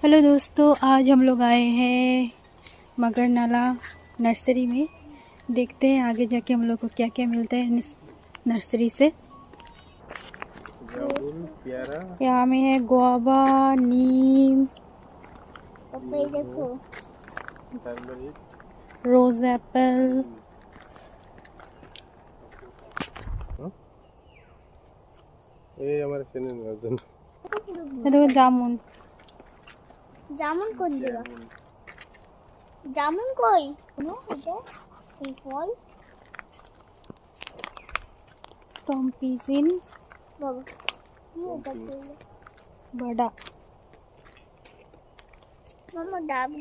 Hello दोस्तों, आज हम लोग आए हैं मगर नाला नर्सरी में। देखते हैं आगे जाके हम लोग को क्या क्या मिलता है नर्सरी से। यहाँ में है गुआवा, नीम, देखो रोज एप्पल, ये हमारे सेने देखो जामुन। जामुन कौन जगह जामुन कोई फल टॉम्पिसिन बाबा बड़ा मामा डाब